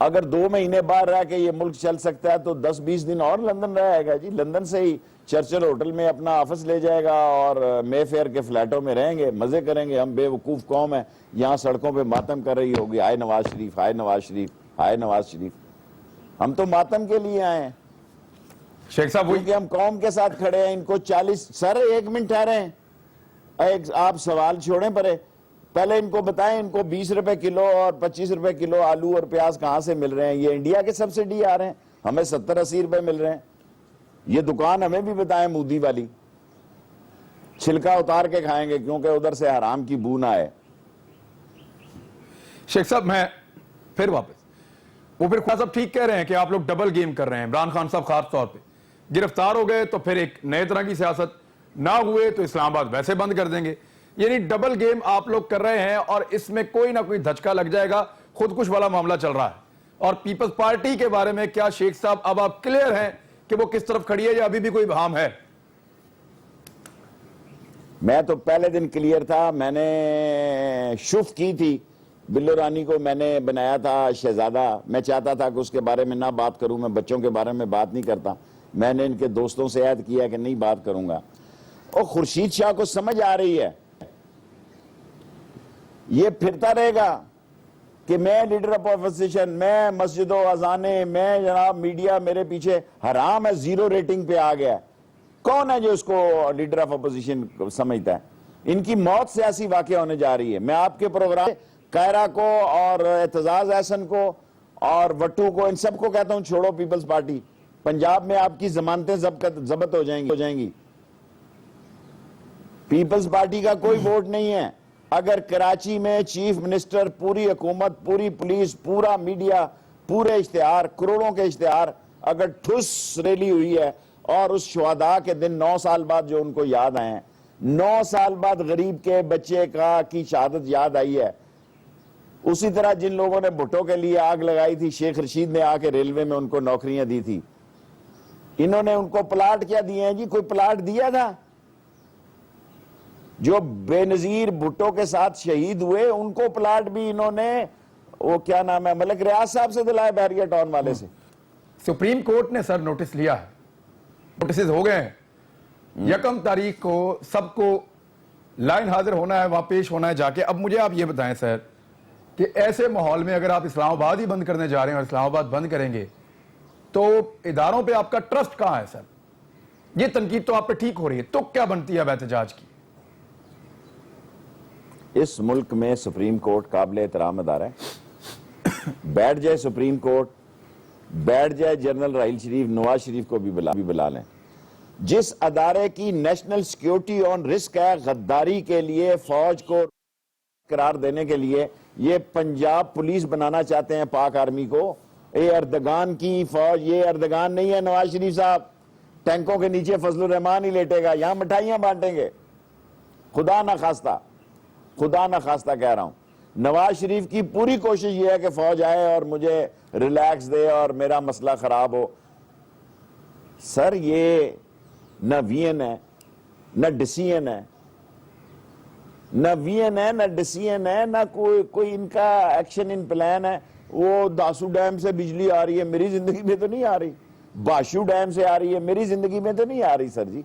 اگر 2 مہینے باہر رہ کے یہ ملک چل سکتا ہے تو 10-20 دن اور لندن رہے گا جی. لندن سے ہی چرچل ہوٹل میں اپنا آفس لے جائے گا اور مے فیئر کے فلیٹوں میں رہیں گے, مزے کریں گے. ہم بے وقوف قوم ہیں, یہاں سڑکوں پہ ماتم کر رہی ہوگی, ہائے نواز شریف, ہائے نواز شریف, ہائے نواز شریف. ہم تو ماتم کے لیے آئے ہیں شیخ صاحب کیونکہ ہم قوم کے ساتھ کھڑے ہیں. ان کو 40 سر 1 منٹ ٹھہرے ہیں, آپ سوال چھوڑیں پہلے ان کو بتائیں ان کو 20 روپے کلو اور 25 روپے کلو آلو اور پیاز کہاں سے مل رہے ہیں؟ یہ انڈیا کے سبسڈی آ رہے ہیں, ہمیں 70-80 روپے مل رہے ہیں. یہ دکان ہمیں بھی بتائیں مودی والی, چھلکا اتار کے کھائیں گے کیونکہ ادھر سے حرام کی بو نہ آئے. شیخ صاحب میں پھر واپس, وہ پھر خواہ صاحب ٹھیک کہہ رہے ہیں کہ آپ لوگ ڈبل گیم کر رہے ہیں. عمران خان صاحب خاص طور پہ گرفتار ہو گئے تو پھر ایک نئے طرح کی سیاست, نہ ہوئے تو اسلام آباد ویسے بند کر دیں گے. یعنی ڈبل گیم آپ لوگ کر رہے ہیں اور اس میں کوئی نہ کوئی دھچکا لگ جائے گا. خودکش والا معاملہ چل رہا ہے. اور پیپلز پارٹی کے بارے میں کیا شیخ صاحب اب آپ کلیئر ہیں کہ وہ کس طرف کھڑی ہے یا ابھی بھی کوئی ابہام ہے؟ میں تو پہلے دن کلیئر تھا. میں نے شف کی تھی بلو رانی کو, میں نے بنایا تھا شہزادہ. میں چاہتا تھا کہ اس کے بارے میں نہ بات کروں, میں بچوں کے بارے میں بات نہیں کرتا. میں نے ان کے دوستوں سے عہد کیا کہ نہیں بات کروں گا. اور خورشید شاہ کو سمجھ آ رہی ہے, یہ پھرتا رہے گا کہ میں لیڈر آف اپوزیشن, میں مسجد و اذانے, میں جناب میڈیا میرے پیچھے. حرام ہے, 0 ریٹنگ پہ آ گیا. کون ہے جو اس کو لیڈر آف اپوزیشن سمجھتا ہے؟ ان کی موت سیاسی واقعہ ہونے جا رہی ہے. میں آپ کے پروگرام قائرہ کو اور اعتزاز احسن کو اور وٹو کو, ان سب کو کہتا ہوں چھوڑو پیپلز پارٹی. پنجاب میں آپ کی ضمانتیں ضبط ہو جائیں گی. پیپلز پارٹی کا کوئی ووٹ نہیں ہے. اگر کراچی میں چیف منسٹر, پوری حکومت, پوری پولیس, پورا میڈیا, پورے اشتہار, کروڑوں کے اشتہار, اگر ٹھس ریلی ہوئی ہے اور اس شہداء کے دن 9 سال بعد جو ان کو یاد آئے ہیں, 9 سال بعد غریب کے بچے کی شہادت یاد آئی ہے, اسی طرح جن لوگوں نے بھٹو کے لیے آگ لگائی تھی, شیخ رشید نے آ کے ریلوے میں ان کو نوکریاں دی تھی, انہوں نے ان کو پلاٹ کیا دیے ہیں جی؟ کوئی پلاٹ دیا تھا؟ جو بے نظیر بھٹو کے ساتھ شہید ہوئے ان کو پلاٹ بھی انہوں نے, وہ کیا نام ہے, ملک ریاض صاحب سے دلائے, بحریہ ٹاؤن والے سے. سپریم کورٹ نے سر نوٹس لیا ہے, نوٹسز ہو گئے ہیں. 1 تاریخ کو سب کو لائن حاضر ہونا ہے, وہاں پیش ہونا ہے جا کے. اب مجھے آپ یہ بتائیں سر کہ ایسے ماحول میں اگر آپ اسلام آباد ہی بند کرنے جا رہے ہیں اور اسلام آباد بند کریں گے تو اداروں پہ آپ کا ٹرسٹ کہاں ہے سر؟ یہ تنقید تو آپ پہ ٹھیک ہو رہی ہے, تو کیا بنتی ہے اب احتجاج کی؟ اس ملک میں سپریم کورٹ قابل احترام ادارہ ہے. بیٹھ جائے سپریم کورٹ, بیٹھ جائے جنرل راحیل شریف, نواز شریف کو بھی بلا لیں. جس ادارے کی نیشنل سیکیورٹی آن رسک ہے, غداری کے لیے فوج کو قرار دینے کے لیے یہ پنجاب پولیس بنانا چاہتے ہیں, پاک آرمی کو. اردگان کی فوج, یہ اردگان نہیں ہے نواز شریف صاحب. ٹینکوں کے نیچے فضل الرحمان ہی لیٹے گا, یہاں مٹھائیاں بانٹیں گے. خدا نہ خواستہ کہہ رہا ہوں. نواز شریف کی پوری کوشش یہ ہے کہ فوج آئے اور مجھے ریلیکس دے اور میرا مسئلہ خراب ہو. سر یہ نہ وی این ہے, نہ ڈی این ہے, نہ وی این ہے, نہ ڈی این ہے, نہ کوئی ان کا ایکشن ان پلان ہے. وہ داسو ڈیم سے بجلی آ رہی ہے, میری زندگی میں تو نہیں آ رہی. باشو ڈیم سے آ رہی ہے, میری زندگی میں تو نہیں آ رہی سر جی.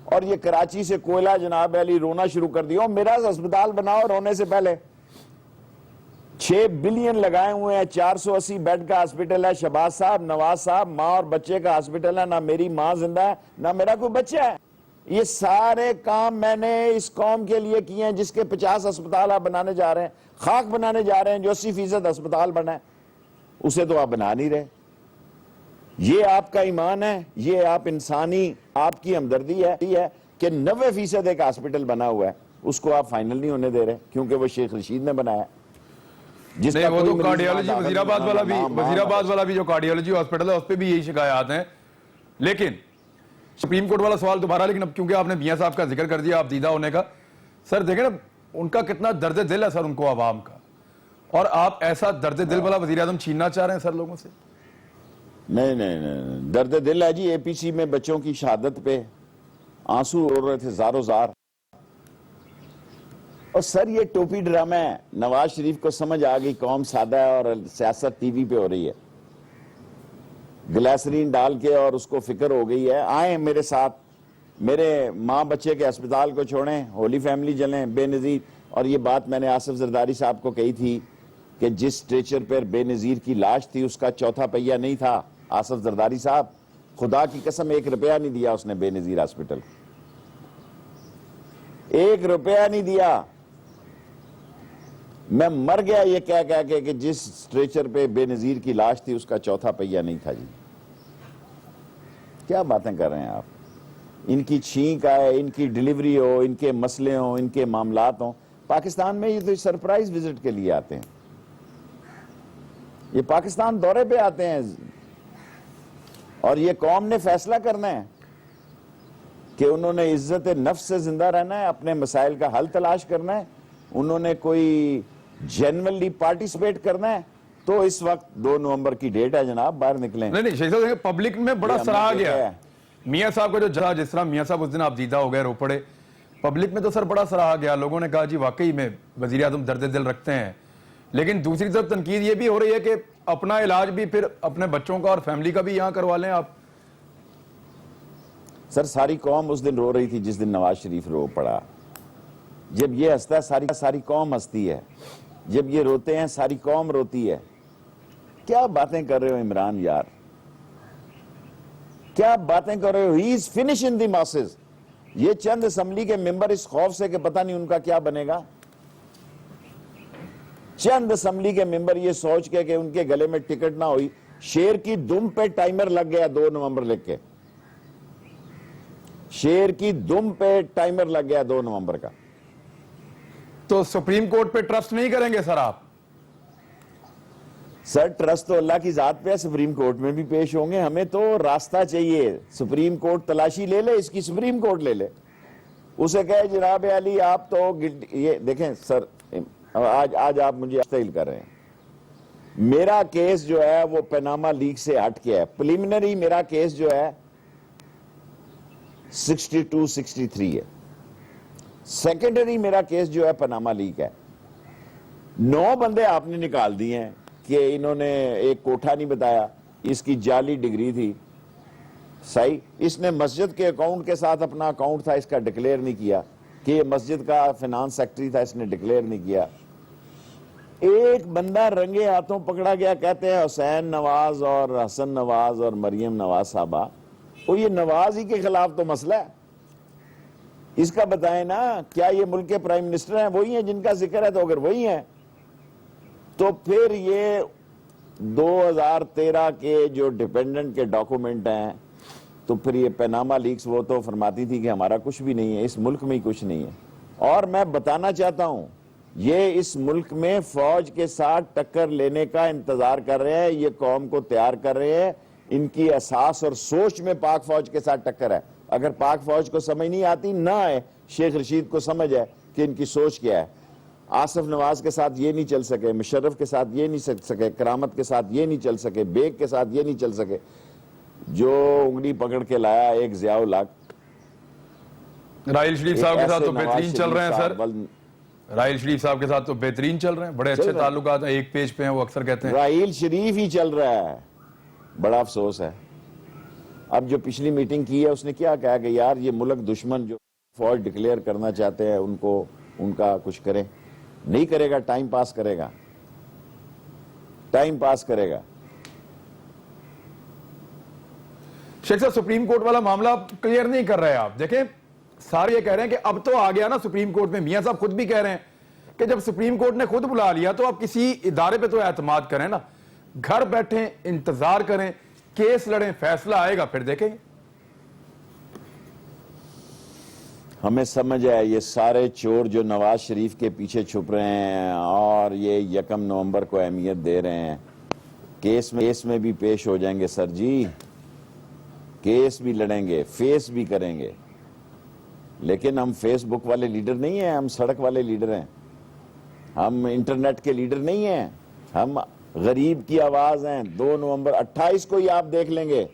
اور یہ کراچی سے کوئلہ جناب علی رونا شروع کر دیا. میرا ہسپتال بناؤ رونے سے پہلے. 6 بلین لگائے ہوئے ہیں, 480 بیڈ کا ہسپتال ہے. شہباز صاحب, نواز صاحب, ماں اور بچے کا ہسپتال ہے. نہ میری ماں زندہ ہے, نہ میرا کوئی بچہ ہے. یہ سارے کام میں نے اس قوم کے لیے کیے ہیں جس کے 50 ہسپتال آپ بنانے جا رہے ہیں, خاک بنانے جا رہے ہیں. جو 80% ہسپتال بنا ہے اسے تو آپ بنا نہیں رہے. یہ آپ کا ایمان ہے, یہ آپ انسانی, آپ کی ہمدردی ہے کہ 90% ایک ہسپتال بنا ہوا ہے, اس کو آپ فائنل نہیں ہونے دے رہے کیونکہ وہ شیخ رشید نے بنایا. نہیں, وہ تو کارڈیالوجی وزیر آباد والا بھی جو کارڈیالوجی ہاسپٹل ہے اس پہ بھی یہی شکایات ہیں. لیکن سپریم کورٹ والا سوال دوبارہ, لیکن اب کیونکہ آپ نے میاں صاحب کا ذکر کر دیا, آپ دیدہ ہونے کا, سر دیکھیں نا ان کا کتنا درد دل ہے سر ان کو عوام کا, اور آپ ایسا درد دل والا وزیر اعظم چھیننا چاہ رہے ہیں سر لوگوں سے. نہیں, درد دل ہے جی. اے پی سی میں بچوں کی شہادت پہ آنسو رو رہے تھے زارو زار, اور سر یہ ٹوپی ڈرامہ ہے، نواز شریف کو سمجھ آ گئی قوم سادہ ہے اور سیاست ٹی وی پہ ہو رہی ہے، گلیسرین ڈال کے، اور اس کو فکر ہو گئی ہے آئیں میرے ساتھ، میرے ماں بچے کے اسپتال کو چھوڑیں، ہولی فیملی چلیں، بے نظیر. اور یہ بات میں نے آصف زرداری صاحب کو کہی تھی کہ جس اسٹریچر پر بے نظیر کی لاش تھی اس کا چوتھا پہیہ نہیں تھا. آصف زرداری صاحب خدا کی قسم 1 روپیہ نہیں دیا اس نے بے نظیر ہاسپٹل، 1 روپیہ نہیں دیا. میں مر گیا یہ کہہ کے کہ جس اسٹریچر پہ بے نظیر کی لاش تھی اس کا چوتھا پہیہ نہیں تھا. جی کیا باتیں کر رہے ہیں آپ؟ ان کی چھینک آئے، ان کی ڈیلیوری ہو، ان کے مسئلے ہوں، ان کے معاملات ہوں. پاکستان میں یہ تو سرپرائز وزٹ کے لیے آتے ہیں، یہ پاکستان دورے پہ آتے ہیں، اور یہ قوم نے فیصلہ کرنا ہے کہ انہوں نے عزت نفس سے زندہ رہنا ہے، اپنے مسائل کا حل تلاش کرنا ہے، انہوں نے کوئی جنرلی پارٹیسپیٹ کرنا ہے. تو اس وقت 2 نومبر کی ڈیٹ ہے جناب، باہر نکلیں. نہیں شیخ صاحب پبلک میں بڑا سراہا گیا میاں صاحب کا جو جہاں، جس طرح میاں صاحب اس دن آپ دیدہ ہو گئے روپڑے، پبلک میں تو سر بڑا سراہا گیا. لوگوں نے کہا جی واقعی میں وزیر اعظم درد دل رکھتے ہیں. لیکن دوسری طرف تنقید یہ بھی ہو رہی ہے کہ اپنا علاج بھی پھر اپنے بچوں کا اور فیملی کا بھی یہاں کروا لیں آپ. سر ساری قوم اس دن رو رہی تھی جس دن نواز شریف رو پڑا. جب یہ ہنستا ہے ساری قوم ہنستی ہے، جب یہ روتے ہیں ساری قوم روتی ہے. کیا باتیں کر رہے ہو عمران یار، کیا باتیں کر رہے ہو؟ ہی is finish in the masses. یہ چند اسمبلی کے ممبر اس خوف سے کہ پتہ نہیں ان کا کیا بنے گا، چند اسمبلی کے ممبر یہ سوچ کے کہ ان کے گلے میں ٹکٹ نہ ہوئی. شیر کی دم پہ ٹائمر لگ گیا 2 نومبر لکھ کے، شیر کی دم پہ ٹائمر لگ گیا 2 نومبر کا. تو سپریم کورٹ پہ ٹرسٹ نہیں کریں گے سر آپ؟ سر ٹرسٹ تو اللہ کی ذات پہ ہے، سپریم کورٹ میں بھی پیش ہوں گے. ہمیں تو راستہ چاہیے. سپریم کورٹ تلاشی لے لے، اس کی سپریم کورٹ لے لے، اسے کہے جناب علی آپ تو یہ دیکھیں سر، آج آپ مجھے استحیل کر رہے ہیں. میرا کیس جو ہے وہ پیناما لیک سے ہٹ کے ہے. پریلیمنری میرا کیس جو ہے 62-63 ہے. سیکنڈری میرا کیس جو ہے پاناما لیک ہے. 9 بندے آپ نے نکال دیے ہیں کہ انہوں نے ایک کوٹھا نہیں بتایا، اس کی جعلی ڈگری تھی. صحیح، اس نے مسجد کے اکاؤنٹ کے ساتھ اپنا اکاؤنٹ تھا اس کا ڈکلیئر نہیں کیا کہ یہ مسجد کا فینانس سیکٹری تھا، اس نے ڈکلیئر نہیں کیا. ایک بندہ رنگے ہاتھوں پکڑا گیا، کہتے ہیں حسین نواز اور حسن نواز اور مریم نواز صاحبہ. وہ یہ نواز ہی کے خلاف تو مسئلہ ہے. اس کا بتائیں نا، کیا یہ ملک کے پرائم منسٹر ہیں؟ وہی ہیں جن کا ذکر ہے. تو اگر وہی ہیں تو پھر یہ 2013 کے جو ڈیپینڈنٹ کے ڈاکومنٹ ہیں، تو پھر یہ پیناما لیکس وہ تو فرماتی تھی کہ ہمارا کچھ بھی نہیں ہے، اس ملک میں ہی کچھ نہیں ہے. اور میں بتانا چاہتا ہوں یہ اس ملک میں فوج کے ساتھ ٹکر لینے کا انتظار کر رہے ہیں، یہ قوم کو تیار کر رہے ہیں. ان کی احساس اور سوچ میں پاک فوج کے ساتھ ٹکر ہے. اگر پاک فوج کو سمجھ نہیں آتی نہ آئے، شیخ رشید کو سمجھ ہے کہ ان کی سوچ کیا ہے. آصف نواز کے ساتھ یہ نہیں چل سکے، مشرف کے ساتھ یہ نہیں چل سکے، کرامت کے ساتھ یہ نہیں چل سکے، بیگ کے ساتھ یہ نہیں چل سکے. جو انگلی پکڑ کے لایا ایک ضیاء الحق. راحیل شریف صاحب کے ساتھ تو بہترین چل رہے ہیں سر. راحیل شریف صاحب کے ساتھ تو بہترین چل رہے ہیں، بڑے اچھے تعلقات ہیں، ایک پیج پہ ہیں، وہ اکثر کہتے ہیں. راحیل شریف ہی چل رہا ہے. بڑا افسوس ہے. اب جو پچھلی میٹنگ کی ہے اس نے کیا کہا کہ یار یہ ملک دشمن جو فوج ڈکلیئر کرنا چاہتے ہیں ان کا کچھ کریں. نہیں کرے گا، ٹائم پاس کرے گا، ٹائم پاس کرے گا. شیخ صاحب سپریم کورٹ والا معاملہ کلیئر نہیں کر رہے آپ. دیکھیں سارے یہ کہہ رہے ہیں کہ اب تو آ گیا نا سپریم کورٹ میں. میاں صاحب خود بھی کہہ رہے ہیں کہ جب سپریم کورٹ نے خود بلا لیا تو آپ کسی ادارے پہ تو اعتماد کریں نا. گھر بیٹھیں، انتظار کریں، کیس لڑیں، فیصلہ آئے گا پھر دیکھیں گے. ہمیں سمجھ ہے یہ سارے چور جو نواز شریف کے پیچھے چھپ رہے ہیں اور یہ 1 نومبر کو اہمیت دے رہے ہیں، کیس میں بھی پیش ہو جائیں گے سر جی. کیس بھی لڑیں گے، فیس بھی کریں گے. لیکن ہم فیس بک والے لیڈر نہیں ہیں، ہم سڑک والے لیڈر ہیں. ہم انٹرنیٹ کے لیڈر نہیں ہیں، ہم غریب کی آواز ہیں. 2 نومبر 28 کو ہی آپ دیکھ لیں گے،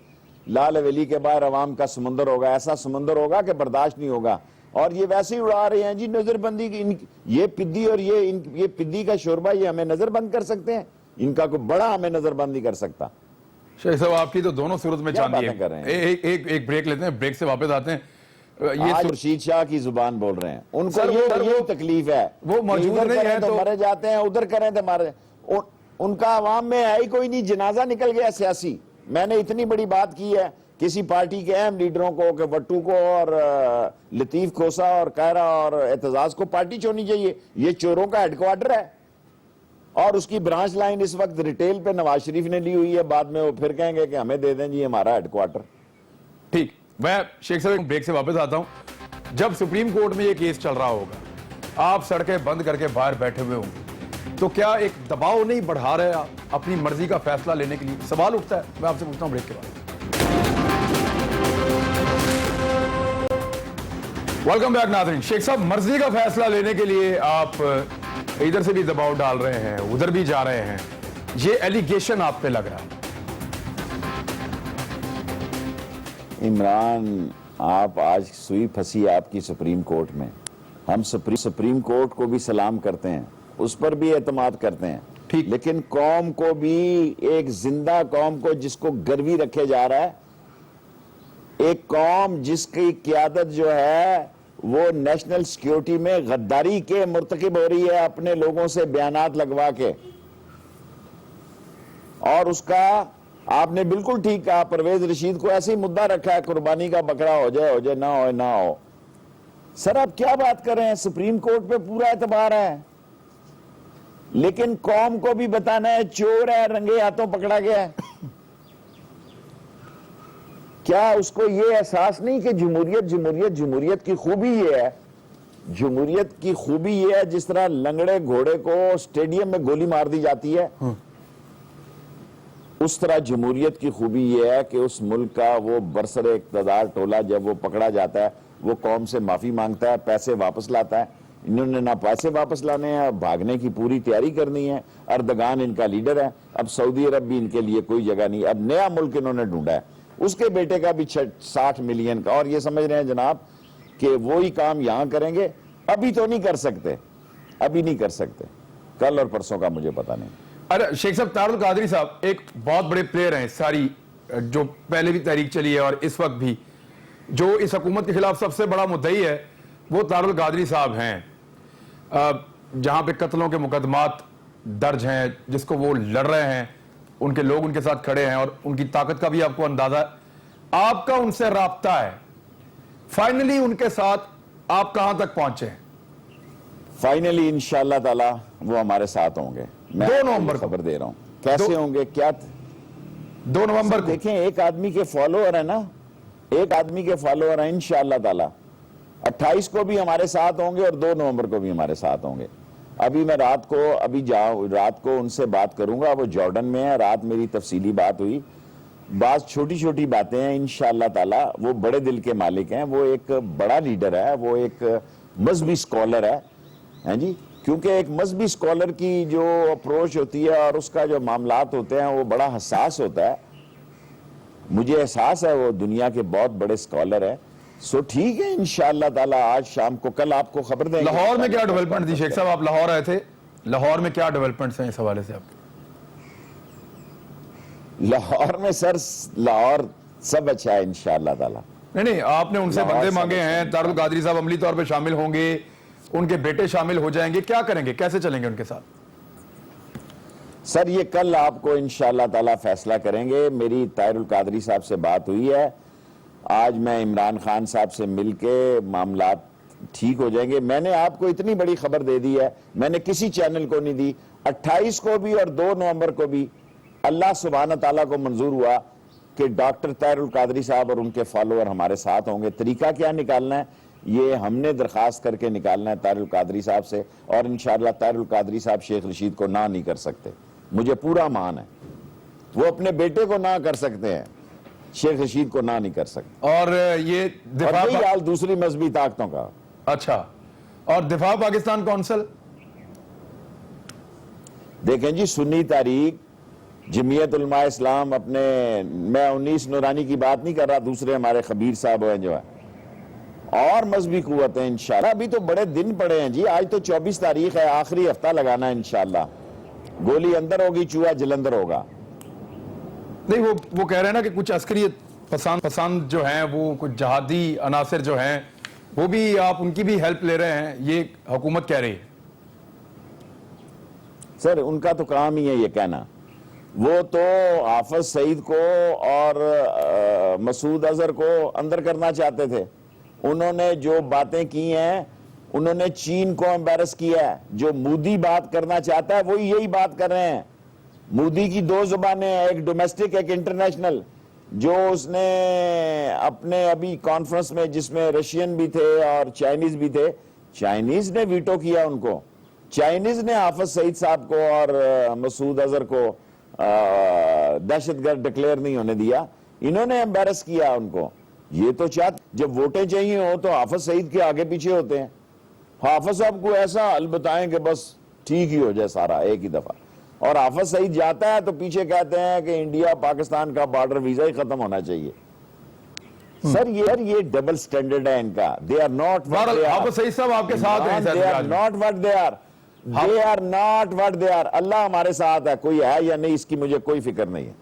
لال حویلی کے باہر عوام کا سمندر ہوگا. ایسا سمندر ہوگا کہ برداشت نہیں ہوگا. اور یہ ویسے ہی اڑا رہے ہیں جی نظر بندی کی یہ پدی اور یہ پدی کا شوربہ یہ ہمیں نظر بند کر سکتے ہیں؟ ان کا کوئی بڑا ہمیں نظر بند نہیں کر سکتا۔ شیخ صاحب آپ کی تو دونوں صورت میں کیا چاندی باتیں کر رہے ہے۔ ایک بریک لیتے ہیں، بریک سے واپس آتے ہیں۔ آج رشید شاہ کی زبان بول رہے ہیں، ان کو یہ تکلیف ہے، وہ موجود ادھر نہیں کریں ہے تو مرے جاتے ہیں، ادھر کریں تو مارے۔ ان کا عوام میں ہے ہی کوئی نہیں، جنازہ نکل گیا سیاسی۔ میں نے اتنی بڑی بات کی ہے کسی پارٹی کے اہم لیڈروں کو کہ وٹو کو اور لطیف کھوسا اور قاہرہ اور اعتزاز کو پارٹی چھوڑنی چاہیے، یہ چوروں کا ہیڈ کوارٹر ہے، اور اس کی برانچ لائن اس وقت ریٹیل پہ نواز شریف نے لی ہوئی ہے، بعد میں وہ پھر کہیں گے کہ ہمیں دے دیں جی ہمارا ہیڈ کوارٹر۔ ٹھیک، میں شیخ صاحب بریک سے واپس آتا ہوں۔ جب سپریم کورٹ میں یہ کیس چل رہا ہوگا، آپ سڑکیں بند کر کے باہر بیٹھے ہوئے ہوں، تو کیا ایک دباؤ نہیں بڑھا رہے آپ اپنی مرضی کا فیصلہ لینے کے لیے؟ سوال اٹھتا ہے، میں آپ سے پوچھتا ہوں بریک کے بعد۔ ویلکم بیک ناظرین۔ شیخ صاحب، مرضی کا فیصلہ لینے کے لیے آپ ادھر سے بھی دباؤ ڈال رہے ہیں، ادھر بھی جا رہے ہیں، یہ ایلیگیشن آپ پہ لگ رہا ہے۔ عمران، آپ آج سوئی پھنسی آپ کی سپریم کورٹ میں، ہم سپریم کورٹ کو بھی سلام کرتے ہیں، اس پر بھی اعتماد کرتے ہیں، ٹھیک، لیکن قوم کو بھی، ایک زندہ قوم کو جس کو گروی رکھے جا رہا ہے، ایک قوم جس کی قیادت جو ہے وہ نیشنل سیکیورٹی میں غداری کے مرتکب ہو رہی ہے اپنے لوگوں سے بیانات لگوا کے، اور اس کا آپ نے بالکل ٹھیک کہا، پرویز رشید کو ایسے ہی مدعا رکھا ہے قربانی کا بکرا ہو جائے نہ ہو۔ سر آپ کیا بات کر رہے ہیں؟ سپریم کورٹ پہ پورا اعتبار ہے، لیکن قوم کو بھی بتانا ہے چور ہے، رنگے ہاتھوں پکڑا گیا ہے۔ کیا اس کو یہ احساس نہیں کہ جمہوریت کی خوبی یہ ہے، جمہوریت کی خوبی یہ ہے جس طرح لنگڑے گھوڑے کو سٹیڈیم میں گولی مار دی جاتی ہے، اس طرح جمہوریت کی خوبی یہ ہے کہ اس ملک کا وہ برسر اقتدار ٹولہ جب وہ پکڑا جاتا ہے وہ قوم سے معافی مانگتا ہے، پیسے واپس لاتا ہے۔ انہوں نے نہ پیسے واپس لانے ہیں، بھاگنے کی پوری تیاری کرنی ہے۔ اردگان ان کا لیڈر ہے، اب سعودی عرب بھی ان کے لیے کوئی جگہ نہیں، اب نیا ملک انہوں نے ڈھونڈا ہے، اس کے بیٹے کا بھی 60 ملین کا، اور یہ سمجھ رہے ہیں جناب کہ وہی کام یہاں کریں گے۔ ابھی تو نہیں کر سکتے، ابھی نہیں کر سکتے، کل اور پرسوں کا مجھے پتا نہیں۔ ارے شیخ صاحب، طاہر القادری صاحب ایک بہت بڑے پلیئر ہیں، ساری جو پہلے بھی تحریک چلی ہے اور اس وقت بھی، جو اس حکومت کے خلاف سب سے بڑا مدعی ہے وہ طاہر القادری صاحب ہیں، جہاں پہ قتلوں کے مقدمات درج ہیں، جس کو وہ لڑ رہے ہیں، ان کے لوگ ان کے ساتھ کھڑے ہیں، اور ان کی طاقت کا بھی آپ کو اندازہ ہے۔ آپ کا ان سے رابطہ ہے، فائنلی ان کے ساتھ آپ کہاں تک پہنچے ہیں؟ فائنلی انشاءاللہ تعالی وہ ہمارے ساتھ ہوں گے، میں 2 نومبر کو خبر دے رہا ہوں۔ کیسے ہوں گے؟ کیا 2 نومبر کو دیکھیں، ایک آدمی کے فالوور ہیں نا، ایک آدمی کے فالوور ہیں انشاءاللہ تعالی۔ 28 کو بھی ہمارے ساتھ ہوں گے اور 2 نومبر کو بھی ہمارے ساتھ ہوں گے۔ ابھی میں رات کو ان سے بات کروں گا، وہ جارڈن میں ہے، رات میری تفصیلی بات ہوئی، بعض چھوٹی چھوٹی باتیں ہیں انشاءاللہ تعالی۔ وہ بڑے دل کے مالک ہیں، وہ ایک بڑا لیڈر ہے، وہ ایک مذہبی سکولر ہے، ہیں جی، کیونکہ ایک مذہبی سکولر کی جو اپروچ ہوتی ہے اور اس کا جو معاملات ہوتے ہیں وہ بڑا حساس ہوتا ہے۔ مجھے احساس ہے وہ دنیا کے بہت بڑے سکولر ہیں۔ سو ٹھیک ہے انشاءاللہ تعالی، آج شام کو، کل آپ کو خبر دیں گے۔ لاہور میں کیا ڈیولپمنٹ تھی شیخ صاحب؟ آپ لاہور آئے تھے، لاہور میں کیا ڈیولپمنٹس ہیں اس حوالے سے آپ کے؟ لاہور میں سر، لاہور سب اچھا ہے انشاءاللہ تعالی۔ نہیں، آپ نے ان سے بندے مانگے ہیں، طاہر القادری صاحب عملی طور پہ شامل ہوں گے، ان کے بیٹے شامل ہو جائیں گے، کیا کریں گے، کیسے چلیں گے ان کے ساتھ؟ سر یہ کل آپ کو انشاءاللہ تعالی فیصلہ کریں گے۔ میری طاہر القادری صاحب سے بات ہوئی ہے، آج میں عمران خان صاحب سے مل کے معاملات ٹھیک ہو جائیں گے۔ میں نے آپ کو اتنی بڑی خبر دے دی ہے، میں نے کسی چینل کو نہیں دی۔ 28 کو بھی اور 2 نومبر کو بھی اللہ سبحانہ تعالیٰ کو منظور ہوا کہ ڈاکٹر طاہر القادری صاحب اور ان کے فالوور ہمارے ساتھ ہوں گے۔ طریقہ کیا نکالنا ہے یہ ہم نے درخواست کر کے نکالنا ہے طاہر القادری صاحب سے، اور انشاءاللہ طاہر القادری صاحب شیخ رشید کو نہ نہیں کر سکتے، مجھے پورا مان ہے۔ وہ اپنے بیٹے کو نہ کر سکتے ہیں، شیخ رشید کو نہ نہیں کر سکتے۔ اور یہ اور دفاع یہی حال دوسری مذہبی طاقتوں کا۔ اچھا، اور دفاع پاکستان کونسل؟ دیکھیں جی، سنی تحریک، جمعیت علماء اسلام، میں 19 نورانی کی بات نہیں کر رہا، دوسرے ہمارے خبیر صاحب ہیں جو ہے، اور مذہبی قوتیں انشاءاللہ. ابھی تو بڑے دن پڑے ہیں جی, آج تو 24 تاریخ ہے, آخری ہفتہ لگانا ہے انشاءاللہ. گولی اندر ہوگی, چوہا جلندر ہوگا. نہیں وہ کہہ رہے ہیں نا کہ کچھ عسکریت پسند جو ہیں, وہ کچھ جہادی عناصر جو ہیں, وہ بھی آپ ان کی بھی ہیلپ لے رہے ہیں, یہ حکومت کہہ رہی ہے. سر ان کا تو کام ہی ہے یہ کہنا. وہ تو حافظ سعید کو اور مسعود اظہر کو اندر کرنا چاہتے تھے. انہوں نے جو باتیں کی ہیں, انہوں نے چین کو امبیرس کیا ہے. جو مودی بات کرنا چاہتا ہے وہی یہی بات کر رہے ہیں. مودی کی دو زبانیں ہیں, ایک ڈومیسٹک ایک انٹرنیشنل. جو اس نے اپنے ابھی کانفرنس میں, جس میں رشین بھی تھے اور چائنیز بھی تھے, چائنیز نے ویٹو کیا ان کو. چائنیز نے حافظ سعید صاحب کو اور مسعود اظہر کو دہشت گرد ڈکلیئر نہیں ہونے دیا. انہوں نے امبیرس کیا ان کو. یہ تو جب ووٹیں چاہیے ہو تو حافظ سعید کے آگے پیچھے ہوتے ہیں. حافظ صاحب کو ایسا حل بتائیں کہ بس ٹھیک ہی ہو جائے سارا ایک ہی دفعہ. اور حافظ سعید جاتا ہے تو پیچھے کہتے ہیں کہ انڈیا پاکستان کا بارڈر ویزا ہی ختم ہونا چاہیے. سر یہ ڈبل سٹینڈرڈ ہے ان کا. they are not what they are. Hafiz Saeed صاحب آپ کے ساتھ ہیں. they are not what they are. they are not what they are. اللہ ہمارے ساتھ ہے, کوئی ہے یا نہیں اس کی مجھے کوئی فکر نہیں ہے.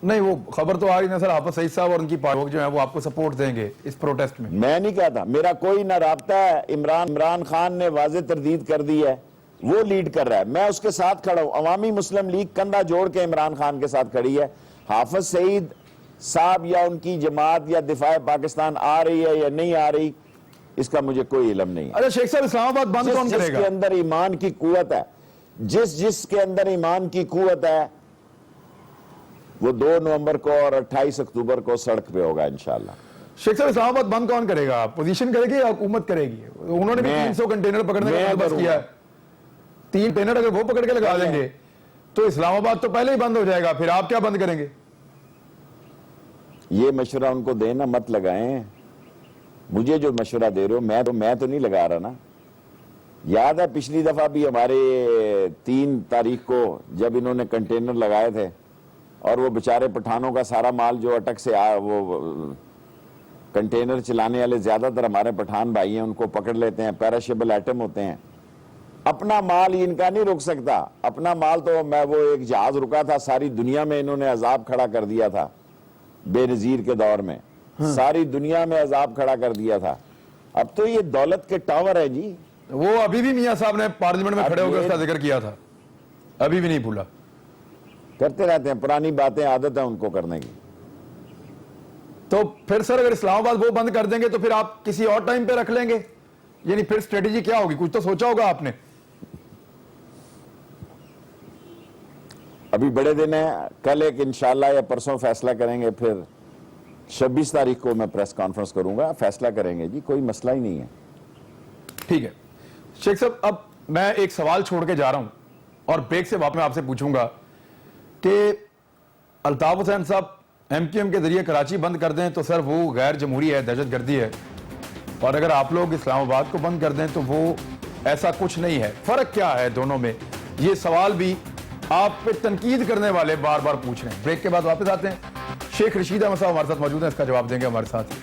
نہیں وہ خبر تو آ رہی ہے سر, حافظ سعید صاحب اور ان کی پارٹی جو ہیں وہ آپ کو سپورٹ دیں گے اس پروٹیسٹ میں. میں نہیں کہتا, میرا کوئی نہ رابطہ ہے. عمران خان نے واضح تردید کر دی ہے, وہ لیڈ کر رہا ہے, میں اس کے ساتھ کھڑا ہوں. عوامی مسلم لیگ کندھا جوڑ کے عمران خان کے ساتھ کھڑی ہے. حافظ سعید صاحب یا ان کی جماعت یا دفاع پاکستان آ رہی ہے یا نہیں آ رہی, اس کا مجھے کوئی علم نہیں ہے. اچھا شیخ صاحب, اسلام آباد بند کون کرے جس گا؟ کے اندر ایمان کی قوت ہے, جس کے اندر ایمان کی قوت ہے, وہ 2 نومبر کو اور 28 اکتوبر کو سڑک پہ ہوگا انشاءاللہ. شیخ صاحب اسلام آباد بند کون کرے گا؟ اپوزیشن کرے گی یا حکومت کرے گی؟ انہوں نے بھی 300 کنٹینر پکڑنے کا بندوبست کیا ہے. 3 کنٹینر اگر وہ پکڑ کے لگا دیں گے تو اسلام آباد تو پہلے ہی بند ہو جائے گا, پھر آپ کیا بند کریں گے؟ یہ مشورہ ان کو دینا, مت لگائیں. مجھے جو مشورہ دے رہے ہو میں تو نہیں لگا رہا نا. یاد ہے پچھلی دفعہ بھی ہمارے 3 تاریخ کو جب انہوں نے کنٹینر لگائے تھے اور وہ بیچارے پٹھانوں کا سارا مال جو اٹک سے وہ کنٹینر چلانے والے زیادہ تر ہمارے پٹھان بھائی ہیں, ان کو پکڑ لیتے ہیں. پیراشیبل ایٹم ہوتے ہیں. اپنا مال ان کا نہیں رک سکتا. اپنا مال تو وہ ایک جہاز رکا تھا, ساری دنیا میں انہوں نے عذاب کھڑا کر دیا تھا. بے نظیر کے دور میں ساری دنیا میں عذاب کھڑا کر دیا تھا. اب تو یہ دولت کے ٹاور ہے جی. وہ ابھی بھی میاں صاحب نے پارلیمنٹ میں کھڑے ہو کے اس کا ذکر کیا تھا, ابھی بھی نہیں بھولا. کرتے رہتے ہیں, پرانی باتیں, عادت ہے ان کو کرنے کی. تو پھر سر اگر اسلام آباد وہ بند کر دیں گے تو پھر آپ کسی اور ٹائم پہ رکھ لیں گے, یعنی پھر اسٹریٹجی کیا ہوگی؟ کچھ تو سوچا ہوگا آپ نے. ابھی بڑے دن ہیں, کل ایک انشاءاللہ یا پرسوں فیصلہ کریں گے. پھر 26 تاریخ کو میں پریس کانفرنس کروں گا, فیصلہ کریں گے جی, کوئی مسئلہ ہی نہیں ہے. ٹھیک ہے شیخ صاحب, اب میں ایک سوال چھوڑ کے جا رہا ہوں اور بریک سے واپس میں آپ سے پوچھوں گا کہ الطاف حسین صاحب MQM کے ذریعے کراچی بند کر دیں تو سر وہ غیر جمہوری ہے, دہشت گردی ہے, اور اگر آپ لوگ اسلام آباد کو بند کر دیں تو وہ ایسا کچھ نہیں ہے. فرق کیا ہے دونوں میں؟ یہ سوال بھی آپ پہ تنقید کرنے والے بار بار پوچھ رہے ہیں. بریک کے بعد واپس آتے ہیں. شیخ رشید احمد صاحب ہمارے ساتھ موجود ہیں, اس کا جواب دیں گے ہمارے ساتھ.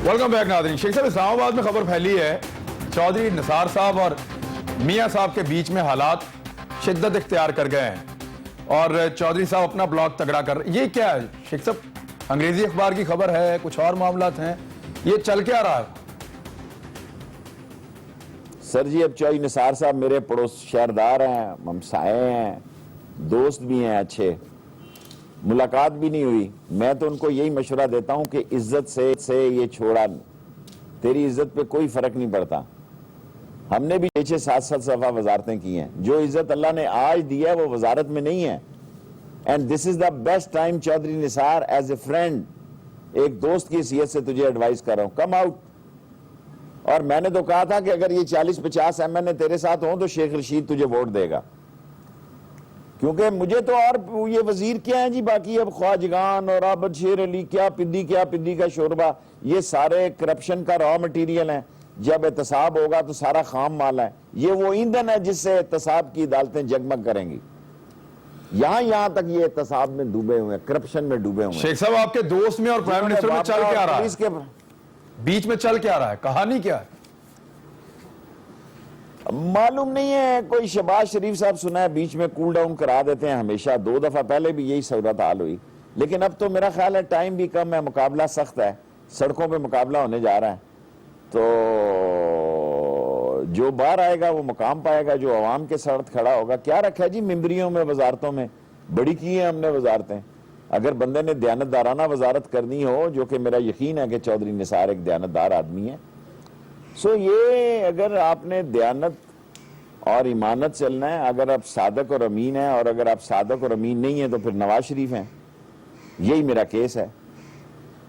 ویلکم بیک ناظرین. شیخ صاحب, اسلام آباد میں خبر پھیلی ہے چودھری نثار صاحب اور میاں صاحب کے بیچ میں حالات شدت اختیار کر گئے ہیں اور چودھری صاحب اپنا بلاک تگڑا کر رہے. یہ کیا ہے شیخ صاحب؟ انگریزی اخبار کی خبر ہے, کچھ اور معاملات ہیں, یہ چل کیا رہا ہے؟ سر جی, اب چودھری نثار صاحب میرے پڑوس شہردار ہیں, ہمسائے ہیں, دوست بھی ہیں اچھے, ملاقات بھی نہیں ہوئی. میں تو ان کو یہی مشورہ دیتا ہوں کہ عزت سے یہ چھوڑا, تیری عزت پہ کوئی فرق نہیں پڑتا. ہم نے بھی 6-7 صفحہ وزارتیں کی ہیں. جو عزت اللہ نے آج دی ہے وہ وزارت میں نہیں ہے. And this is the best time Chaudhry Nisar, as a friend, ایک دوست کی حیثیت سے تجھے ایڈوائز کر رہا ہوں, کم آؤٹ. اور میں نے تو کہا تھا کہ اگر یہ 40-50 MN تیرے ساتھ ہوں تو شیخ رشید تجھے ووٹ دے گا, کیونکہ مجھے تو, اور یہ وزیر کیا ہیں جی باقی, اب خواجگان اور عابد شیر علی, کیا پدی کا شوربہ, یہ سارے کرپشن کا را مٹیریل ہیں. جب احتساب ہوگا تو سارا خام مال ہے. یہ وہ ایندھن ہے جس سے احتساب کی عدالتیں جگمگ کریں گی. یہاں تک یہ احتساب میں ڈوبے ہوئے ہیں، کرپشن میں ڈوبے ہوئے ہیں۔ شیخ صاحب آپ کے دوست میں اور پرائم منسٹر میں چل کیا رہا پولیس ہے؟ کے بیچ میں چل کیا رہا ہے؟ کہانی کیا ہے؟ معلوم نہیں ہے، کوئی شہباز شریف صاحب سنا ہے بیچ میں کول ڈاؤن کرا دیتے ہیں ہمیشہ، 2 دفعہ پہلے بھی یہی صورتحال ہوئی، لیکن اب تو میرا خیال ہے ٹائم بھی کم ہے، مقابلہ سخت ہے، سڑکوں پہ مقابلہ ہونے جا رہا ہے، تو جو باہر آئے گا وہ مقام پائے گا، جو عوام کے ساتھ کھڑا ہوگا۔ کیا رکھا ہے جی ممبریوں میں، وزارتوں میں بڑی کی ہیں ہم نے وزارتیں، اگر بندے نے دیانتدارانہ وزارت کرنی ہو، جو کہ میرا یقین ہے کہ چودھری نثار ایک دیانتدار آدمی ہے، سو یہ اگر آپ نے دیانت اور ایمانت چلنا ہے، اگر آپ صادق اور امین ہیں، اور اگر آپ صادق اور امین نہیں ہیں تو پھر نواز شریف ہیں۔ یہی میرا کیس ہے،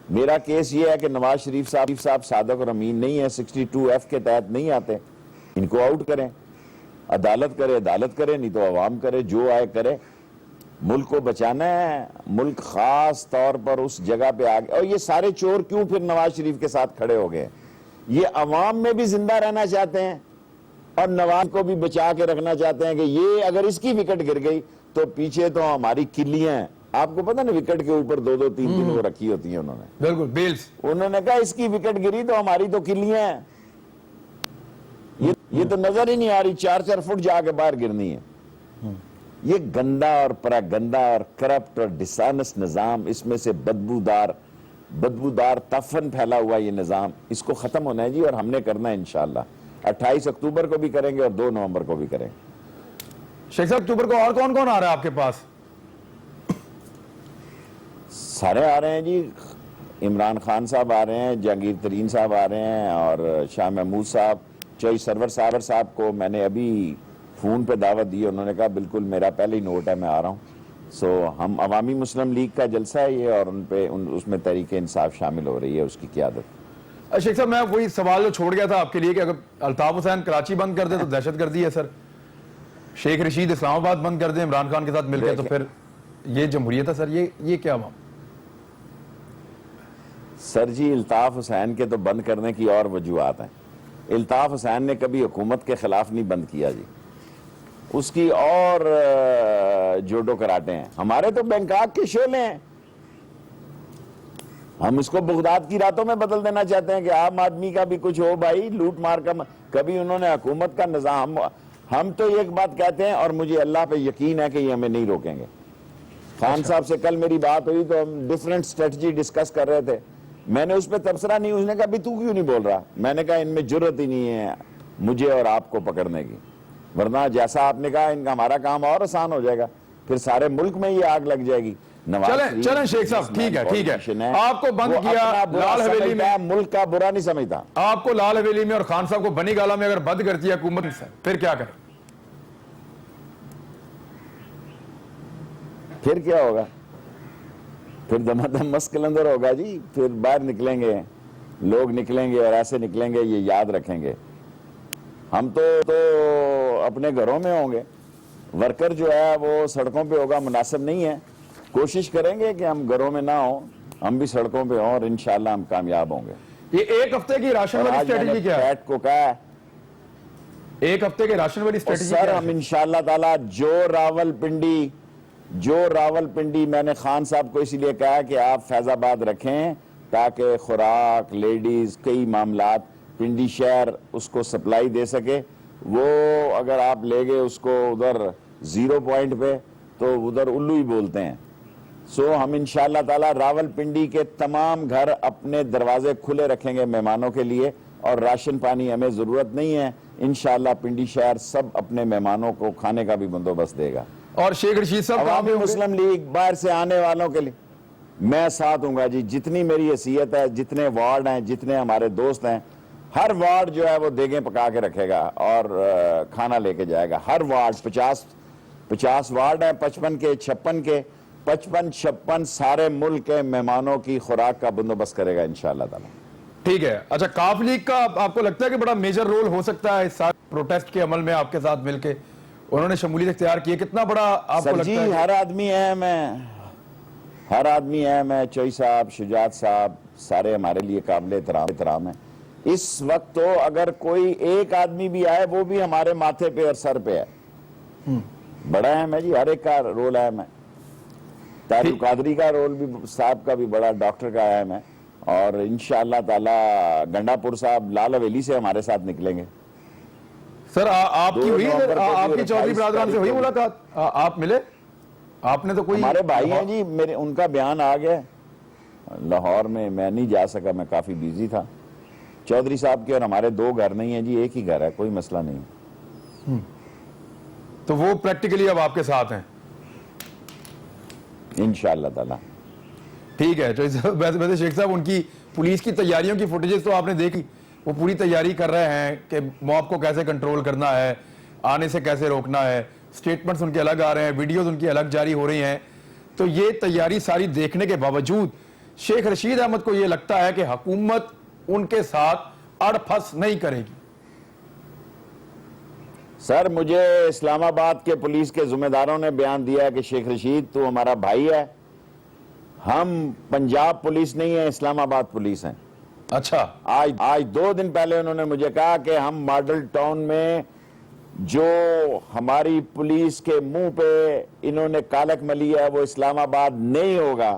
میرا کیس یہ ہے کہ نواز شریف صاحب صادق اور امین نہیں ہے، 62F کے تحت نہیں آتے، ان کو آؤٹ کریں، عدالت کرے نہیں تو عوام کرے، جو آئے کرے، ملک کو بچانا ہے۔ ملک خاص طور پر اس جگہ پہ آگے، اور یہ سارے چور کیوں پھر نواز شریف کے ساتھ کھڑے ہو گئے؟ یہ عوام میں بھی زندہ رہنا چاہتے ہیں اور نواز کو بھی بچا کے رکھنا چاہتے ہیں کہ یہ اگر اس کی وکٹ گر گئی تو پیچھے تو ہماری کلیاں ہیں۔ آپ کو پتہ نا وکٹ کے اوپر 2-2 3-3 وہ رکھی ہوتی ہیں انہوں نے، بالکل بیلز۔ انہوں نے کہا اس کی وکٹ گری تو ہماری تو کلیاں ہیں، یہ تو نظر ہی نہیں آ رہی، 4-4 فٹ جا کے باہر گرنی ہے۔ یہ گندا اور پراگندا اور کرپٹ اور ڈسانس نظام، اس میں سے بدبودار تفن پھیلا ہوا یہ نظام، اس کو ختم ہونا ہے جی، اور ہم نے کرنا ہے انشاءاللہ۔ 28 اکتوبر کو بھی کریں گے اور 2 نومبر کو بھی کریں گے۔ شیخ صاحب اکتوبر کو اور کون کون آ رہا ہے آپ کے پاس؟ سارے آ رہے ہیں جی، عمران خان صاحب آ رہے ہیں، جہانگیر ترین صاحب آ رہے ہیں، اور شاہ محمود صاحب، چوئی سرور صاحب کو میں نے ابھی فون پہ دعوت دی، انہوں نے کہا بالکل میرا پہلے ہی نوٹ ہے، میں آ رہا ہوں۔ سو ہم عوامی مسلم لیگ کا جلسہ ہے یہ، اور اس میں تحریک انصاف شامل ہو رہی ہے، اس کی قیادت۔ شیخ صاحب میں وہی سوال جو چھوڑ گیا تھا آپ کے لیے کہ اگر الطاف حسین کراچی بند کر دے تو دہشت گردی ہے سر، شیخ رشید اسلام آباد بند کر دیں عمران خان کے ساتھ مل کے تو پھر یہ جمہوریت ہے سر، یہ کیا معاملہ؟ سر جی الطاف حسین کے تو بند کرنے کی اور وجوہات ہیں۔ الطاف حسین نے کبھی حکومت کے خلاف نہیں بند کیا جی، اس کی اور جوڈو کراٹے ہیں، ہمارے تو بینکاک کے شعلے ہیں، ہم اس کو بغداد کی راتوں میں بدل دینا چاہتے ہیں کہ عام آدمی کا بھی کچھ ہو بھائی، لوٹ مار کا کبھی انہوں نے حکومت کا نظام، ہم تو ایک بات کہتے ہیں اور مجھے اللہ پہ یقین ہے کہ یہ ہمیں نہیں روکیں گے۔ خان صاحب سے کل میری بات ہوئی تو ہم ڈیفرنٹ اسٹریٹجی ڈسکس کر رہے تھے، میں نے اس پہ تبصرہ نہیں، اس نے کہا بھی تو کیوں نہیں بول رہا؟ میں نے کہا ان میں جرت ہی نہیں ہے مجھے اور آپ کو پکڑنے کی، ورنہ جیسا آپ نے کہا ان کا ہمارا کام اور آسان ہو جائے گا، پھر سارے ملک میں یہ آگ لگ جائے گی۔ چلیں شیخ صاحب ٹھیک ہے، آپ کو بند کیا لال حویلی میں، ملک کا برا نہیں سمجھتا، آپ کو لال حویلی میں اور خان صاحب کو بنی گالہ میں اگر بند کرتی ہے حکومت پھر کیا کریں؟ پھر کیا ہوگا؟ پھر دمادم مست کلندر ہوگا جی، پھر باہر نکلیں گے، لوگ نکلیں گے اور ایسے نکلیں گے، یہ یاد رکھیں گے۔ ہم تو اپنے گھروں میں ہوں گے، ورکر جو ہے وہ سڑکوں پہ ہوگا، مناسب نہیں ہے، کوشش کریں گے کہ ہم گھروں میں نہ ہوں، ہم بھی سڑکوں پہ ہوں، اور انشاءاللہ ہم کامیاب ہوں گے۔ یہ ایک ہفتے کی راشن والی اسٹریٹجی کیا ہے؟ پیٹ کو کہا ہے ایک ہفتے کے راشن والی اسٹریٹجی سر، کیا ہم ہے؟ انشاءاللہ تعالی جو راول پنڈی میں نے خان صاحب کو اسی لیے کہا کہ آپ فیض آباد رکھیں تاکہ خوراک، لیڈیز، کئی معاملات پنڈی شہر اس کو سپلائی دے سکے، وہ اگر آپ لے گئے اس کو ادھر 0 پوائنٹ پہ تو ادھر الو ہی بولتے ہیں۔ سو ہم انشاءاللہ تعالی راول پنڈی کے تمام گھر اپنے دروازے کھلے رکھیں گے مہمانوں کے لیے، اور راشن پانی ہمیں ضرورت نہیں ہے، انشاءاللہ پنڈی شہر سب اپنے مہمانوں کو کھانے کا بھی بندوبست دے گا۔ اور شیخ رشید صاحب کہاں پہ عوامی ہوں گے؟ مسلم لیگ باہر سے آنے والوں کے لیے میں ساتھ ہوں گا جی، جتنی میری حیثیت ہے، جتنے وارڈ ہیں، جتنے ہمارے دوست ہیں، ہر وارڈ جو ہے وہ دیگیں پکا کے رکھے گا اور کھانا لے کے جائے گا۔ ہر وارڈ 50 وارڈ ہیں، 55 کے 56 کے 55 سارے ملک کے مہمانوں کی خوراک کا بندوبست کرے گا انشاءاللہ تعالی۔ ٹھیک ہے، اچھا کاف لیگ کا آپ کو لگتا ہے کہ بڑا میجر رول ہو سکتا ہے اس سارے پروٹیسٹ کے عمل میں آپ کے ساتھ مل کے انہوں نے شمولیت اختیار کی ہے؟ کتنا بڑا آپ کو سر لگتا جی ہے؟ ہر آدمی اہم ہے، چوئی صاحب، شجاعت صاحب، سارے ہمارے لیے قابل احترام ہیں۔ اس وقت تو اگر کوئی ایک آدمی بھی آئے وہ بھی ہمارے ماتھے پہ اور سر پہ ہے، بڑا اہم ہے جی, ہر ایک کا رول اہم ہے. طاہر القادری کا رول بھی صاحب کا بھی بڑا, ڈاکٹر کا اہم ہے. اور انشاءاللہ تعالی گنڈا پور صاحب لال حویلی سے ہمارے ساتھ نکلیں گے. سر آپ کی ہوئی, نومبر کو آپ کی بھی چودھری 28 برادران سے ہوئی تاریخ کو ملاقات, آپ ملے, آپ نے تو کوئی ہمارے بھائی ہیں جی, میرے ان کا بیان آ گیا لاہور میں, میں نہیں جا سکا, میں کافی بیزی تھا. چودھری صاحب کے اور ہمارے 2 گھر نہیں ہیں جی, ایک ہی گھر ہے, کوئی مسئلہ نہیں. تو وہ پریکٹیکلی اب آپ کے ساتھ ہیں انشاءاللہ تعالی. ٹھیک ہے. تو ویسے شیخ صاحب ان کی پولیس کی تیاریوں کی فوٹیجز تو آپ نے دیکھی, وہ پوری تیاری کر رہے ہیں کہ موب کو کیسے کنٹرول کرنا ہے, آنے سے کیسے روکنا ہے, سٹیٹمنٹس ان کے الگ آ رہے ہیں, ویڈیوز ان کی الگ جاری ہو رہی ہیں. تو یہ تیاری ساری دیکھنے کے باوجود شیخ رشید احمد کو یہ لگتا ہے کہ حکومت ان کے ساتھ اڑ پھنس نہیں کرے گی. سر مجھے اسلام آباد کے پولیس کے ذمہ داروں نے بیان دیا ہے کہ شیخ رشید تو ہمارا بھائی ہے, ہم پنجاب پولیس نہیں ہیں, اسلام آباد پولیس ہیں. اچھا, آج 2 دن پہلے انہوں نے مجھے کہا کہ ہم ماڈل ٹاؤن میں جو ہماری پولیس کے منہ پہ انہوں نے کالک ملی ہے وہ اسلام آباد نہیں ہوگا,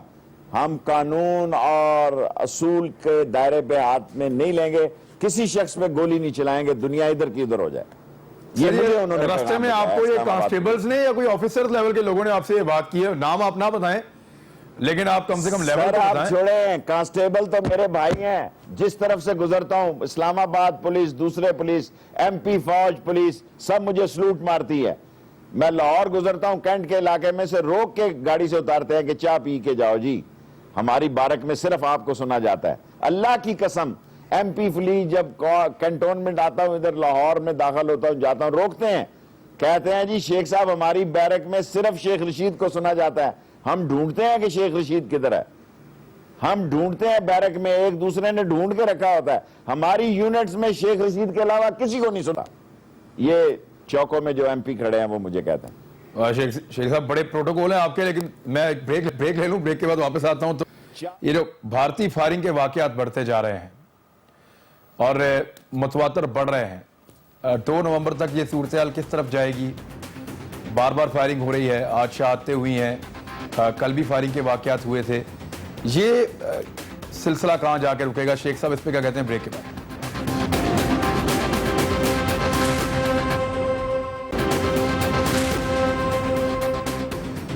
ہم قانون اور اصول کے دائرے پہ ہاتھ میں نہیں لیں گے, کسی شخص پہ گولی نہیں چلائیں گے, دنیا ادھر کی ادھر ہو جائے. یہ مجھے انہوں نے راستے میں آپ کو یہ کانسٹیبلز نے یا کوئی آفیسر لیول کے لوگوں نے آپ سے یہ بات کی ہے, نام آپ نہ بتائیں لیکن آپ کم سے کم لیول سر تو آپ بتائیں. چھوڑیں, کانسٹیبل تو میرے بھائی ہیں, جس طرف سے گزرتا ہوں اسلام آباد پولیس, دوسرے پولیس, ایم پی فوج پولیس, سب مجھے سلوٹ مارتی ہے. میں لاہور گزرتا ہوں, کینٹ کے علاقے میں سے روک کے گاڑی سے اتارتے ہیں کہ چاہ پی کے جاؤ جی, ہماری بارک میں صرف آپ کو سنا جاتا ہے. اللہ کی قسم, ایم پی فلی جب کنٹونمنٹ آتا ہوں ادھر لاہور میں داخل ہوتا ہوں, جاتا ہوں, روکتے ہیں, کہتے ہیں جی شیخ صاحب ہماری بیرک میں صرف شیخ رشید کو سنا جاتا ہے. ہم ڈھونڈتے ہیں کہ شیخ رشید کدھر ہے, ہم ڈھونڈتے ہیں بیرک میں, ایک دوسرے نے ڈھونڈ کے رکھا ہوتا ہے, ہماری یونٹس میں شیخ رشید کے علاوہ کسی کو نہیں سنا. یہ چوکوں میں جو ایم پی کھڑے ہیں وہ مجھے کہتے ہیں. شیخ صاحب بڑے پروٹوکول ہیں آپ کے, لیکن میں بریک لے لوں, بریک کے بعد واپس آتا ہوں. تو یہ جو بھارتی فائرنگ کے واقعات بڑھتے جا رہے ہیں اور متواتر بڑھ رہے ہیں, 2 نومبر تک یہ صورتحال کس طرف جائے گی؟ بار بار فائرنگ ہو رہی ہے, آج شہادتیں ہوئی ہیں, کل بھی فائرنگ کے واقعات ہوئے تھے, یہ سلسلہ کہاں جا کے رکے گا؟ شیخ صاحب اس پہ کیا کہتے ہیں, بریک کے بعد.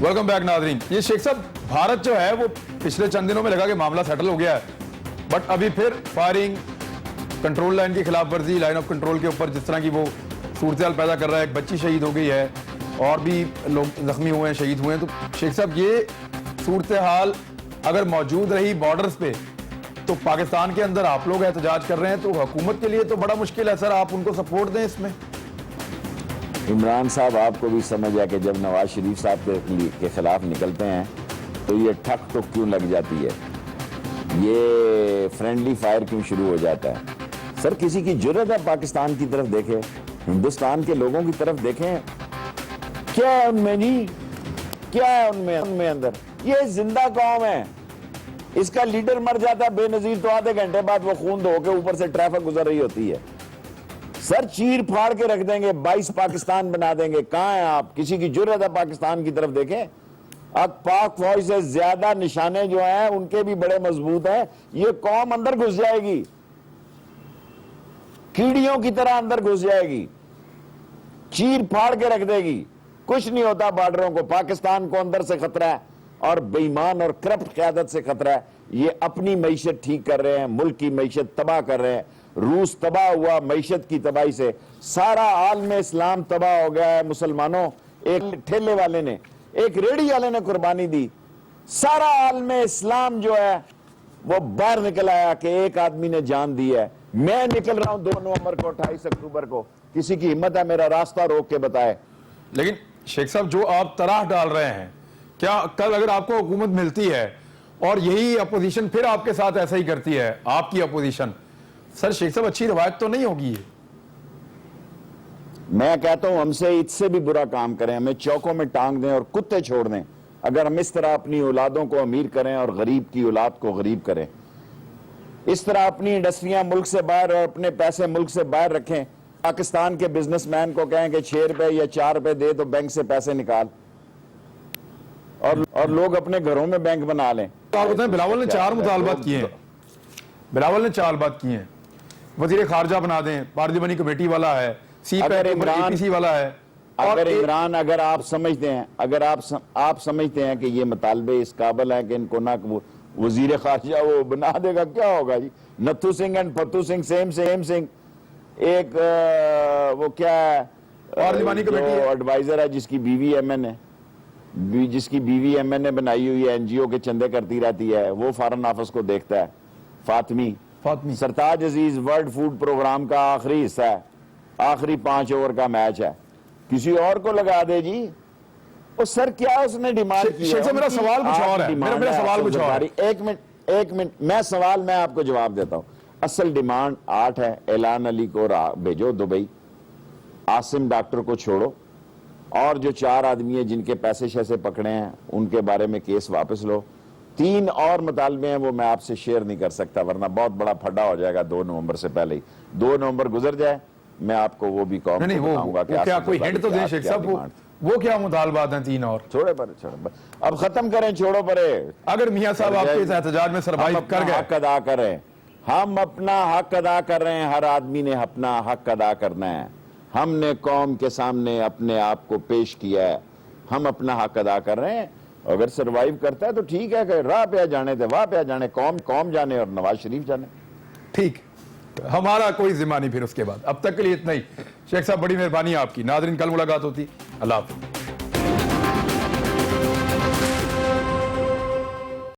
ویلکم بیک ناظرین. یہ شیخ صاحب بھارت جو ہے وہ پچھلے چند دنوں میں لگا کہ معاملہ سیٹل ہو گیا ہے, بٹ ابھی پھر فائرنگ, کنٹرول لائن کی خلاف ورزی, لائن آف کنٹرول کے اوپر جس طرح کی وہ صورتحال پیدا کر رہا ہے, ایک بچی شہید ہو گئی ہے اور بھی لوگ زخمی ہوئے ہیں, شہید ہوئے ہیں. تو شیخ صاحب یہ صورتحال اگر موجود رہی بارڈرز پہ تو پاکستان کے اندر آپ لوگ احتجاج کر رہے ہیں, تو حکومت کے لیے تو بڑا مشکل ہے سر, آپ ان کو سپورٹ دیں اس میں. عمران صاحب آپ کو بھی سمجھ ہے کہ جب نواز شریف صاحب کے خلاف نکلتے ہیں تو یہ ٹھک تو کیوں لگ جاتی ہے, یہ فرینڈلی فائر کیوں شروع ہو جاتا ہے. سر کسی کی جرت ہے پاکستان کی طرف دیکھے, ہندوستان کے لوگوں کی طرف دیکھیں, کیا ہے ان میں جی, کیا ہے ان میں اندر, یہ زندہ قوم ہے, اس کا لیڈر مر جاتا ہے بے نظیر تو آدھے گھنٹے بعد وہ خون دھو کے اوپر سے ٹریفک گزر رہی ہوتی ہے. سر چیر پھاڑ کے رکھ دیں گے, 22 پاکستان بنا دیں گے. کہاں ہیں آپ, کسی کی جرت ہے پاکستان کی طرف دیکھیں. اب پاک فوج سے زیادہ نشانے جو ہیں ان کے بھی بڑے مضبوط ہیں, یہ قوم اندر گھس جائے گی, کیڑیوں کی طرح اندر گھس جائے گی, چیر پھاڑ کے رکھ دے گی. کچھ نہیں ہوتا بارڈروں کو, پاکستان کو اندر سے خطرہ ہے اور بے ایمان اور کرپٹ قیادت سے خطرہ ہے. یہ اپنی معیشت ٹھیک کر رہے ہیں, ملک کی معیشت تباہ کر رہے ہیں. روس تباہ ہوا معیشت کی تباہی سے, سارا عالم اسلام تباہ ہو گیا ہے مسلمانوں. ایک ٹھیلے والے نے, ایک ریڑھی والے نے قربانی دی, سارا عالم اسلام جو ہے وہ باہر نکل آیا کہ ایک آدمی نے جان دی ہے. میں نکل رہا ہوں 2 نومبر کو, 28 اکتوبر کو, کسی کی ہمت ہے میرا راستہ روک کے بتائے. لیکن شیخ صاحب جو آپ طرح ڈال رہے ہیں, کیا کل اگر آپ کو حکومت ملتی ہے اور یہی اپوزیشن پھر آپ کے ساتھ ایسا ہی کرتی ہے, آپ کی اپوزیشن, سر شیخ صاحب اچھی روایت تو نہیں ہوگی یہ. میں کہتا ہوں ہم سے اس سے بھی برا کام کریں, ہمیں چوکوں میں ٹانگ دیں اور کتے چھوڑ دیں, اگر ہم اس طرح اپنی اولادوں کو امیر کریں اور غریب کی اولاد کو غریب کریں, اس طرح اپنی انڈسٹریاں ملک سے باہر اور اپنے پیسے ملک سے باہر رکھیں. پاکستان کے بزنس مین کو کہیں کہ 6 روپے یا 4 روپے دے تو بینک سے پیسے نکال، اور لوگ اپنے گھروں میں بینک بنا لیں. آپ بتائیں بلاول نے 4 مطالبات کیے ہیں، بلاول نے 4 بات کی ہیں. وزیر خارجہ بنا دیں، پارلیمانی کمیٹی والا ہے، سی پی سی والا ہے. اگر عمران، اگر آپ سمجھتے ہیں، اگر آپ سمجھتے ہیں کہ یہ مطالبے اس قابل ہیں کہ ان کو نہ وزیر خارجہ وہ بنا دے گا، کیا ہوگا جی؟ نتھو سنگھ اینڈ پتھو سنگھ سیم سنگھ، ایک وہ کیا ہے پارلیمانی کمیٹی ہے، ایڈوائزر ہے جس کی بیوی ایم این ہے، جس کی بیوی ایم این نے بنائی ہوئی ہے، این جی او کے چندے کرتی رہتی ہے، وہ فارن آفس کو دیکھتا ہے. فاطمی سرتاج عزیز ورلڈ فوڈ پروگرام کا آخری حصہ ہے، آخری 5 اوور کا میچ ہے، کسی اور کو لگا دے جی. وہ سر کیا اس نے ڈیمانڈ کی ہے؟ میرا سوال کچھ اور ہے، میرا سوال کچھ اور ہے. ایک منٹ میں آپ کو جواب دیتا ہوں. اصل ڈیمانڈ 8 ہے. اعلان علی کو بھیجو دبئی، عاصم ڈاکٹر کو چھوڑو، اور جو 4 آدمی ہیں جن کے پیسے شیسے پکڑے ہیں ان کے بارے میں کیس واپس لو. 3 اور مطالبے ہیں، وہ میں آپ سے شیئر نہیں کر سکتا ورنہ بہت بڑا پھڈا ہو جائے گا 2 نومبر سے پہلے ہی. 2 نومبر گزر جائے میں آپ کو وہ بھی قوم کو بتاؤں گا کہ کیا کوئی ہنٹ تو دیں شیخ صاحب، وہ کیا مطالبات ہیں 3 اور؟ چھوڑے پر اب ختم کریں، چھوڑو پرے. اگر میاں صاحب آپ کے اس احتجاج میں سروائیو کر گئے، حق ادا کریں. ہم اپنا حق ادا کر رہے ہیں، ہر آدمی نے اپنا حق ادا کرنا ہے. ہم نے قوم کے سامنے اپنے آپ کو پیش کیا ہے، ہم اپنا حق ادا کر رہے ہیں. اگر سروائیو کرتا ہے تو ٹھیک ہے کہ راہ پہ جانے تھے واہ پہ جانے، قوم جانے اور نواز شریف جانے. ٹھیک، ہمارا کوئی ذمہ نہیں پھر اس کے بعد. اب تک کے لیے اتنا ہی. شیخ صاحب بڑی مہربانی آپ کی. ناظرین کل ملاقات ہوتی. اللہ حافظ.